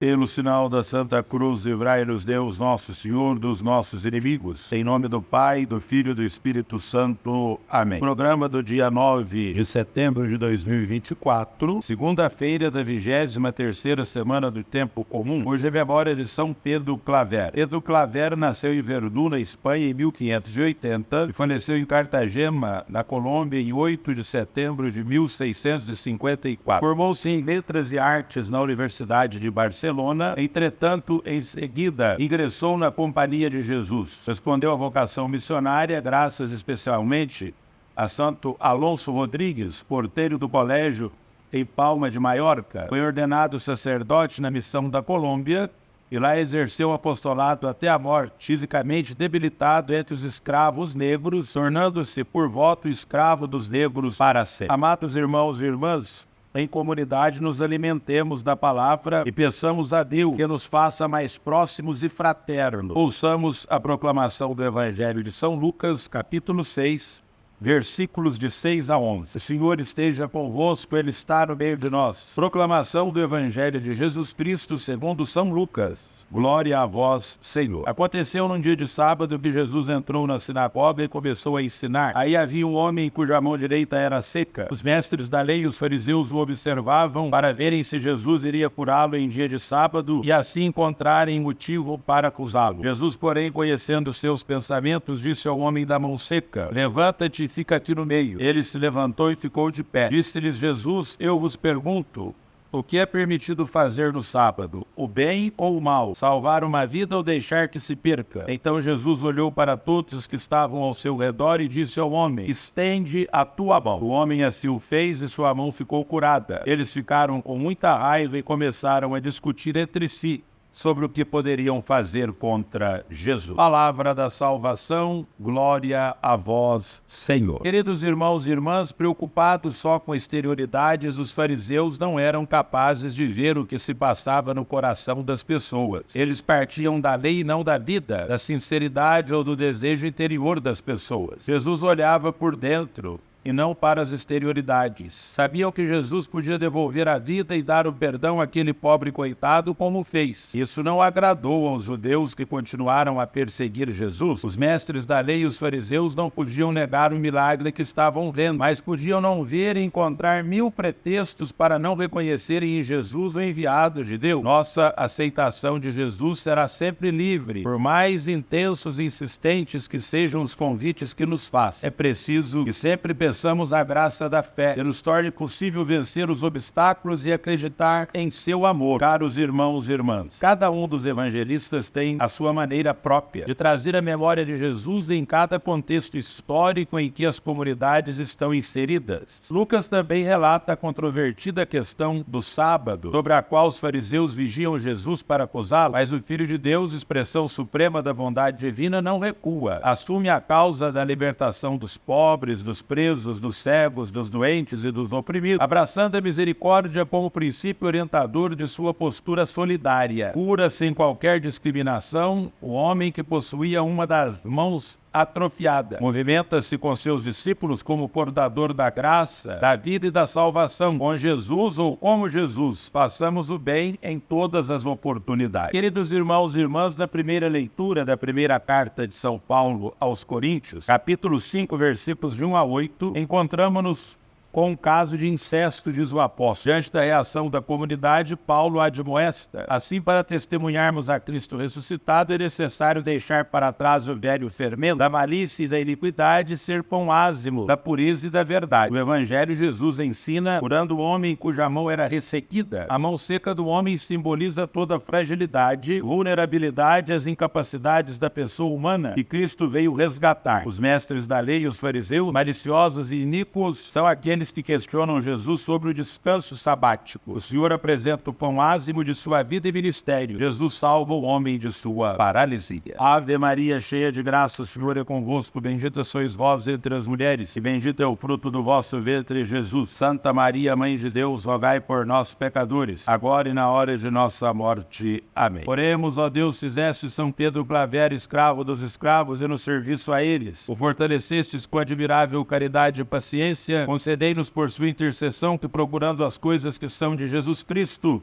Pelo sinal da Santa Cruz, livrai-nos Deus nosso Senhor dos nossos inimigos. Em nome do Pai, do Filho e do Espírito Santo. Amém. Programa do dia 9 de setembro de 2024, segunda-feira da 23ª semana do Tempo Comum. Hoje é memória de São Pedro Claver. Pedro Claver nasceu em Verdun, na Espanha, em 1580 e faleceu em Cartagena, na Colômbia, em 8 de setembro de 1654. Formou-se em Letras e Artes na Universidade de Barcelona. Entretanto, em seguida, ingressou na Companhia de Jesus. Respondeu à vocação missionária, graças especialmente a Santo Alonso Rodrigues, porteiro do colégio em Palma de Maiorca. Foi ordenado sacerdote na missão da Colômbia e lá exerceu o apostolado até a morte, fisicamente debilitado entre os escravos negros, tornando-se por voto escravo dos negros para sempre. Amados irmãos e irmãs, em comunidade nos alimentemos da palavra e peçamos a Deus que nos faça mais próximos e fraternos. Ouçamos a proclamação do Evangelho de São Lucas, capítulo 6, versículos de 6 a 11. O Senhor esteja convosco, Ele está no meio de nós. Proclamação do Evangelho de Jesus Cristo segundo São Lucas. Glória a vós, Senhor. Aconteceu num dia de sábado que Jesus entrou na sinagoga e começou a ensinar. Aí havia um homem cuja mão direita era seca. Os mestres da lei e os fariseus o observavam para verem se Jesus iria curá-lo em dia de sábado e assim encontrarem motivo para acusá-lo. Jesus, porém, conhecendo seus pensamentos, disse ao homem da mão seca: levanta-te e fica aqui no meio. Ele se levantou e ficou de pé. Disse-lhes Jesus: eu vos pergunto, o que é permitido fazer no sábado? O bem ou o mal? Salvar uma vida ou deixar que se perca? Então Jesus olhou para todos os que estavam ao seu redor e disse ao homem: estende a tua mão. O homem assim o fez e sua mão ficou curada. Eles ficaram com muita raiva e começaram a discutir entre si sobre o que poderiam fazer contra Jesus. Palavra da salvação, glória a vós, Senhor. Queridos irmãos e irmãs, preocupados só com exterioridades, os fariseus não eram capazes de ver o que se passava no coração das pessoas. Eles partiam da lei e não da vida, da sinceridade ou do desejo interior das pessoas. Jesus olhava por dentro e não para as exterioridades. Sabiam que Jesus podia devolver a vida e dar o perdão àquele pobre coitado, como fez. Isso não agradou aos judeus, que continuaram a perseguir Jesus. Os mestres da lei e os fariseus não podiam negar o milagre que estavam vendo, mas podiam não ver e encontrar 1000 pretextos para não reconhecerem em Jesus o enviado de Deus. Nossa aceitação de Jesus será sempre livre, por mais intensos e insistentes que sejam os convites que nos faz. É preciso que sempre peçamos a graça da fé, que nos torne possível vencer os obstáculos e acreditar em seu amor. Caros irmãos e irmãs, cada um dos evangelistas tem a sua maneira própria de trazer a memória de Jesus em cada contexto histórico em que as comunidades estão inseridas. Lucas também relata a controvertida questão do sábado, sobre a qual os fariseus vigiam Jesus para acusá-lo, mas o Filho de Deus, expressão suprema da bondade divina, não recua. Assume a causa da libertação dos pobres, dos presos, dos cegos, dos doentes e dos oprimidos, abraçando a misericórdia como princípio orientador de sua postura solidária. Cura sem qualquer discriminação o homem que possuía uma das mãos atrofiada. Movimenta-se com seus discípulos como portador da graça, da vida e da salvação. Com Jesus ou como Jesus, façamos o bem em todas as oportunidades. Queridos irmãos e irmãs, na primeira leitura da primeira carta de São Paulo aos Coríntios, capítulo 5, versículos de 1 a 8, encontramos-nos com um caso de incesto, diz o apóstolo. Diante da reação da comunidade, Paulo admoesta: assim, para testemunharmos a Cristo ressuscitado, é necessário deixar para trás o velho fermento da malícia e da iniquidade, ser pão ázimo da pureza e da verdade. No Evangelho, Jesus ensina curando o homem cuja mão era ressequida. A mão seca do homem simboliza toda a fragilidade, vulnerabilidade, as incapacidades da pessoa humana que Cristo veio resgatar. Os mestres da lei e os fariseus, maliciosos e iníquos, são aqueles que questionam Jesus sobre o descanso sabático. O Senhor apresenta o pão ázimo de sua vida e ministério. Jesus salva o homem de sua paralisia. Ave Maria, cheia de graça, o Senhor é convosco. Bendita sois vós entre as mulheres, e bendito é o fruto do vosso ventre, Jesus. Santa Maria, Mãe de Deus, rogai por nós, pecadores, agora e na hora de nossa morte. Amém. Oremos, ó Deus, fizeste São Pedro Claver escravo dos escravos e no serviço a eles o fortalecestes com admirável caridade e paciência. Concedei-nos por sua intercessão que, procurando as coisas que são de Jesus Cristo,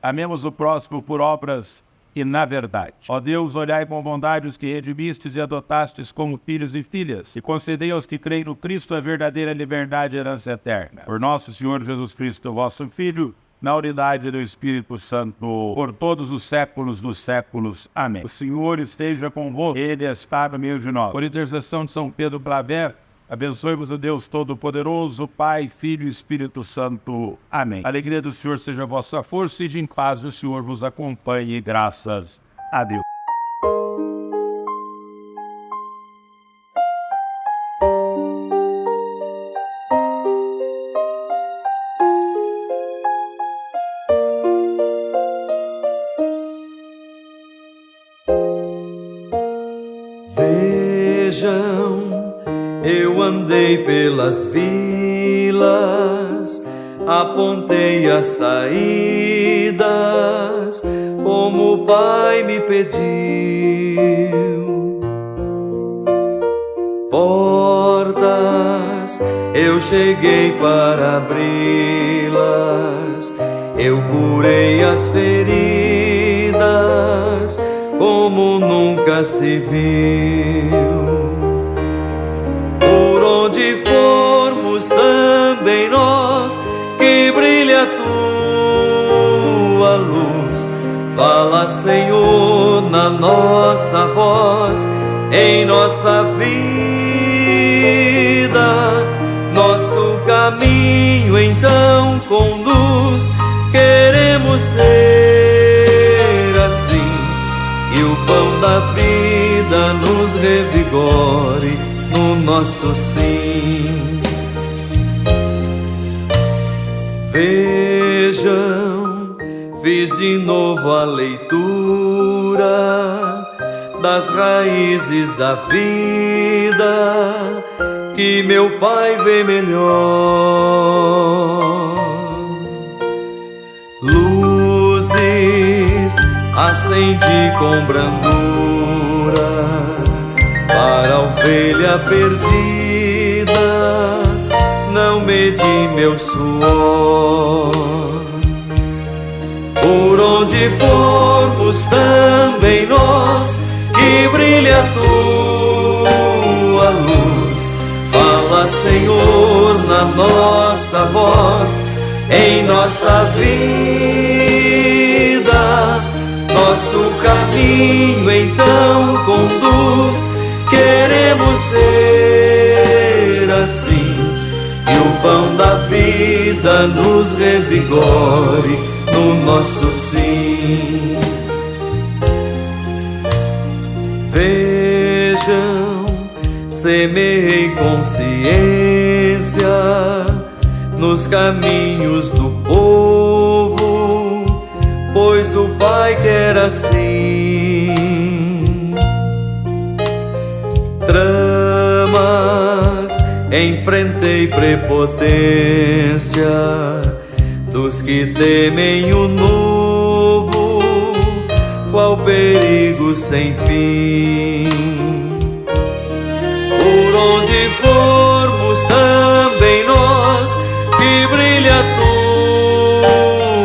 Amemos o próximo por obras e na verdade. Ó Deus, olhai com bondade os que redimistes e adotastes como filhos e filhas, e concedei aos que creem no Cristo a verdadeira liberdade e herança eterna. Por nosso Senhor Jesus Cristo, vosso Filho, na unidade do Espírito Santo, por todos os séculos dos séculos. Amém. O Senhor esteja convosco, Ele está no meio de nós. Por intercessão de São Pedro Claver, abençoe-vos o Deus Todo-Poderoso, Pai, Filho e Espírito Santo. Amém. A alegria do Senhor seja a vossa força e de em paz o Senhor vos acompanhe. Graças a Deus. Vejam, eu andei pelas vilas, apontei as saídas, como o Pai me pediu. Portas, eu cheguei para abri-las, eu curei as feridas, como nunca se viu. Por onde formos também nós, que brilhe a tua luz. Fala, Senhor, na nossa voz, em nossa vida. Nosso caminho então conduz, queremos ser assim, e o pão da vida nos revigore no nosso sim. Vejam, fiz de novo a leitura das raízes da vida, que meu Pai vê melhor. Luzes acendi com brandura para a ovelha perdida, não medi meu suor. Por onde formos também nós, que brilhe a tua luz. Fala, Senhor, na nossa voz, em nossa vida. Nosso caminho então conduz, queremos ser assim, e o pão da vida nos revigore no nosso sim. Vejam, semeei consciência nos caminhos do povo, pois o Pai quer assim. Tramas enfrentei prepotência dos que temem o novo, qual perigo sem fim. Por onde formos também nós, que brilhe a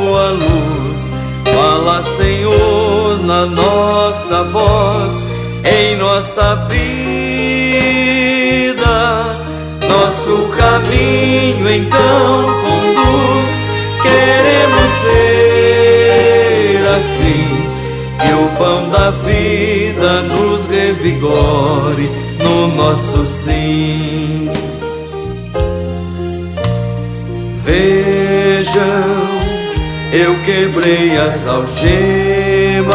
tua luz. Fala, Senhor, na nossa voz, em nossa vida. Nosso caminho então conduz, queremos ser assim, que o pão da vida nos revigore no nosso sim. Vejam, eu quebrei as algemas,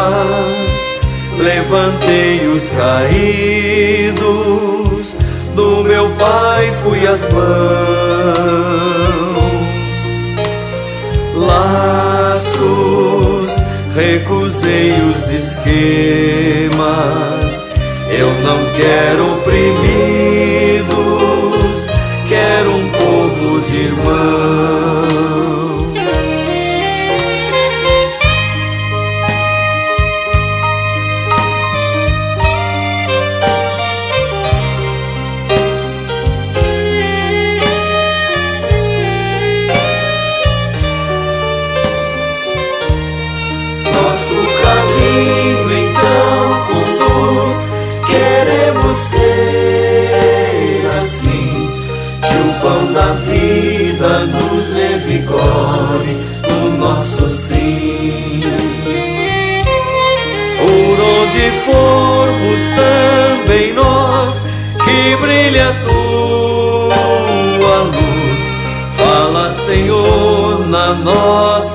levantei os caídos, do meu Pai fui as mãos. Laços, recusei os esquemas, eu não quero oprimidos, quero um povo de irmãos.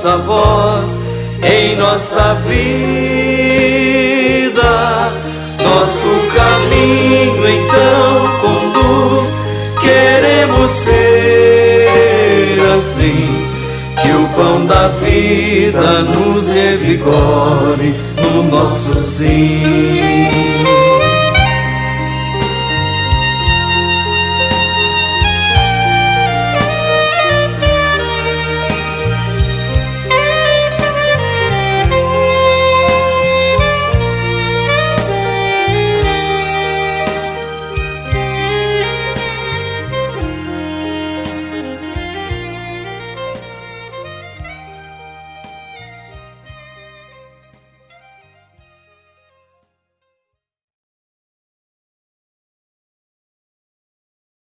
vossa voz em nossa vida. Nosso caminho então conduz, queremos ser assim, que o pão da vida nos revigore no nosso sim.